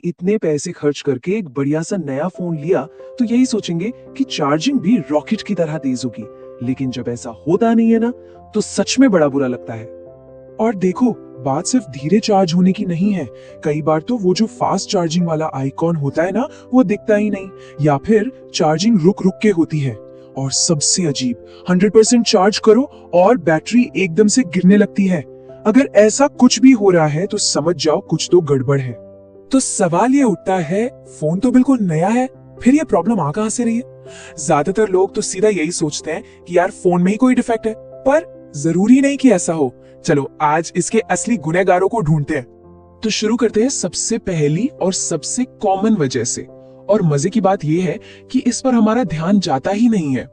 इतने पैसे खर्च करके एक बढ़िया सा नया फोन लिया तो यही सोचेंगे कि चार्जिंग भी रॉकेट की तरह तेज होगी, लेकिन जब ऐसा होता नहीं है ना, तो सच में बड़ा बुरा लगता है। और देखो, बात सिर्फ धीरे चार्ज होने की नहीं है। कई बार तो वो जो फास्ट चार्जिंग वाला आइकॉन होता है ना, वो दिखता ही नहीं, या फिर चार्जिंग रुक रुक के होती है। और सबसे अजीब, 100% चार्ज करो और बैटरी एकदम से गिरने लगती है। अगर ऐसा कुछ भी हो रहा है तो समझ जाओ कुछ तो गड़बड़ है। तो सवाल ये उठता है, फोन तो बिल्कुल नया है, फिर ये प्रॉब्लम आ कहां से रही है? ज्यादातर लोग तो सीधा यही सोचते हैं कि यार फोन में ही कोई डिफेक्ट है, पर जरूरी नहीं कि ऐसा हो। चलो आज इसके असली गुनहगारों को ढूंढते हैं। तो शुरू करते हैं सबसे पहली और सबसे कॉमन वजह से। और मजे की बात यह है कि इस पर हमारा ध्यान जाता ही नहीं है,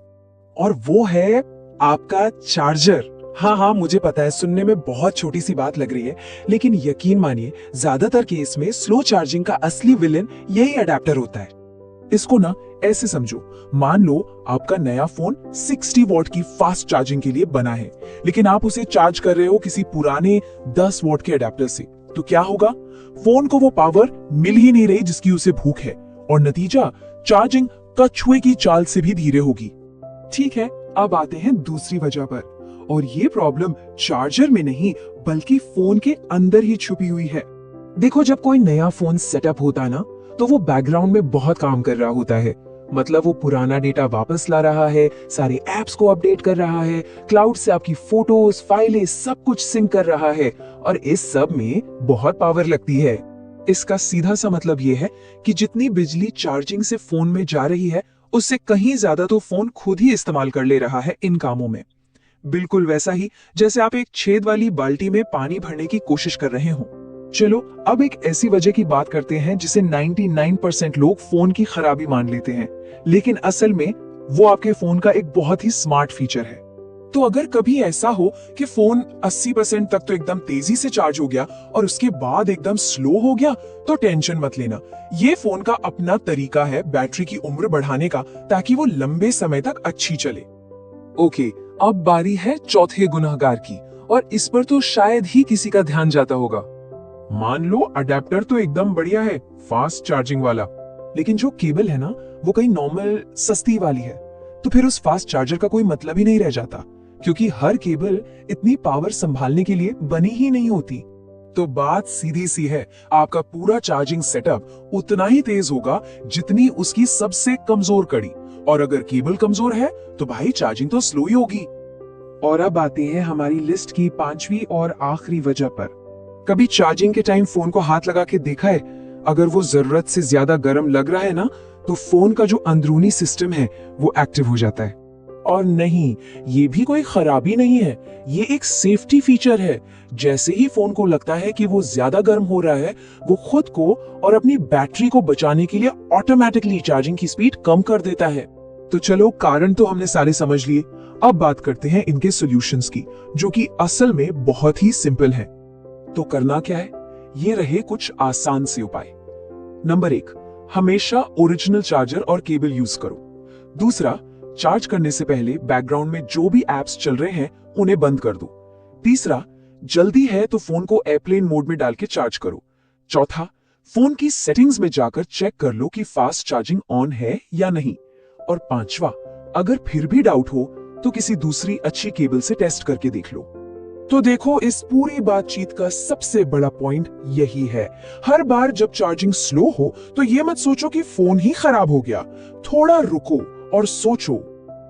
और वो है आपका चार्जर। हाँ, मुझे पता है, सुनने में बहुत छोटी सी बात लग रही है, लेकिन यकीन मानिए ज्यादातर केस में स्लो चार्जिंग का असली विलेन यही अडेप्टर होता है। इसको ना ऐसे समझो, मान लो आपका नया फोन 60 वॉट की फास्ट चार्जिंग के लिए बना है, लेकिन आप उसे चार्ज कर रहे हो किसी पुराने 10 वॉट के अडेप्टर से। तो क्या होगा? फोन को वो पावर मिल ही नहीं रही जिसकी उसे भूख है, और नतीजा चार्जिंग कछुए की चाल से भी धीरे होगी। ठीक है, अब आते हैं दूसरी वजह पर, और ये प्रॉब्लम चार्जर में नहीं बल्कि फोन के अंदर ही छुपी हुई है। देखो, जब कोई नया फोन सेटअप होता है ना, तो वो बैकग्राउंड में बहुत काम कर रहा होता है। मतलब वो पुराना डेटा वापस ला रहा है, सारे एप्स को अपडेट कर रहा है, क्लाउड से आपकी फोटोज, फाइलें सब कुछ सिंक कर रहा है, और इस सब में बहुत पावर लगती है। इसका सीधा सा मतलब ये है कि जितनी बिजली चार्जिंग से फोन में जा रही है, उससे कहीं ज्यादा तो फोन खुद ही इस्तेमाल कर ले रहा है इन कामों में। बिल्कुल वैसा ही जैसे आप एक छेद वाली बाल्टी में पानी भरने की कोशिश कर रहे हो। चलो अब एक ऐसी वजह की बात करते हैं जिसे 99% लोग फोन की खराबी मान लेते हैं, लेकिन असल में वो आपके फोन का एक बहुत ही स्मार्ट फीचर है। तो अगर कभी ऐसा हो कि फोन 80% तक तो एकदम तेजी से चार्ज हो गया और उसके बाद एकदम स्लो हो गया, तो टेंशन मत लेना। ये फोन का अपना तरीका है बैटरी की उम्र बढ़ाने का, ताकि वो लंबे समय तक अच्छी चले। ओके, अब बारी है चौथे गुनहगार की, और इस पर तो शायद ही किसी का ध्यान जाता होगा। मान लो अडेप्टर तो एकदम बढ़िया है, फास्ट चार्जिंग वाला, लेकिन जो केबल है ना, वो कहीं नॉर्मल सस्ती वाली है। तो फिर उस फास्ट चार्जर का कोई मतलब ही नहीं रह जाता, क्योंकि हर केबल इतनी पावर संभालने के लिए बनी ही नहीं होती। तो बात सीधी सी है, आपका पूरा चार्जिंग सेटअप उतना ही तेज होगा जितनी उसकी सबसे कमजोर कड़ी, और अगर केबल कमजोर है तो भाई चार्जिंग तो स्लो ही होगी। और अब आते हैं हमारी लिस्ट की पांचवी और आखिरी वजह पर। कभी चार्जिंग के टाइम फोन को हाथ लगा के देखा है? अगर वो जरूरत से ज्यादा गर्म लग रहा है ना, तो फोन का जो अंदरूनी सिस्टम है वो एक्टिव हो जाता है। और नहीं, ये भी कोई खराबी नहीं है, ये एक सेफ्टी फीचर है। जैसे ही फोन को लगता है कि वो ज्यादा गर्म हो रहा है, वो खुद को और अपनी बैटरी को बचाने के लिए ऑटोमेटिकली चार्जिंग की स्पीड कम कर देता है। तो चलो, कारण तो हमने सारे समझ लिए, अब बात करते हैं इनके सॉल्यूशंस की, जो कि असल में बहुत ही सिंपल है। तो करना क्या है? ये रहे कुछ आसान से उपाय। नंबर 1, हमेशा ओरिजिनल चार्जर और केबल यूज करो। दूसरा, चार्ज करने से पहले बैकग्राउंड में जो भी एप्स चल रहे हैं उन्हें बंद कर दो। तीसरा, जल्दी है तो फोन को एयरप्लेन मोड में डाल के चार्ज करो। चौथा, फोन की सेटिंग्स में जाकर चेक कर लो कि फास्ट चार्जिंग ऑन है या नहीं। और पांचवा, अगर फिर भी डाउट हो तो किसी दूसरी अच्छी केबल से टेस्ट करके देख लो। तो देखो, इस पूरी बातचीत का सबसे बड़ा पॉइंट यही है, हर बार जब चार्जिंग स्लो हो तो ये मत सोचो कि फोन ही खराब हो गया। थोड़ा रुको और सोचो।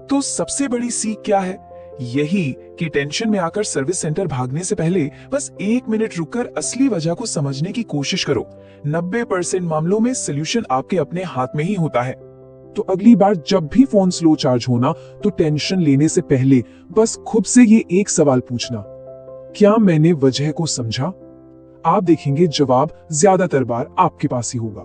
तो सबसे बड़ी सीख क्या है? यही कि टेंशन में आकर सर्विस सेंटर भागने से पहले बस 1 मिनट रुककर असली वजह को समझने की कोशिश करो। 90% मामलों में सॉल्यूशन आपके अपने हाथ में ही होता है। तो अगली बार जब भी फोन स्लो चार्ज होना, तो टेंशन लेने से पहले बस खुद से ये एक सवाल पूछना, क्या मैंने वजह को समझा? आप देखेंगे जवाब ज्यादातर बार आपके पास ही होगा।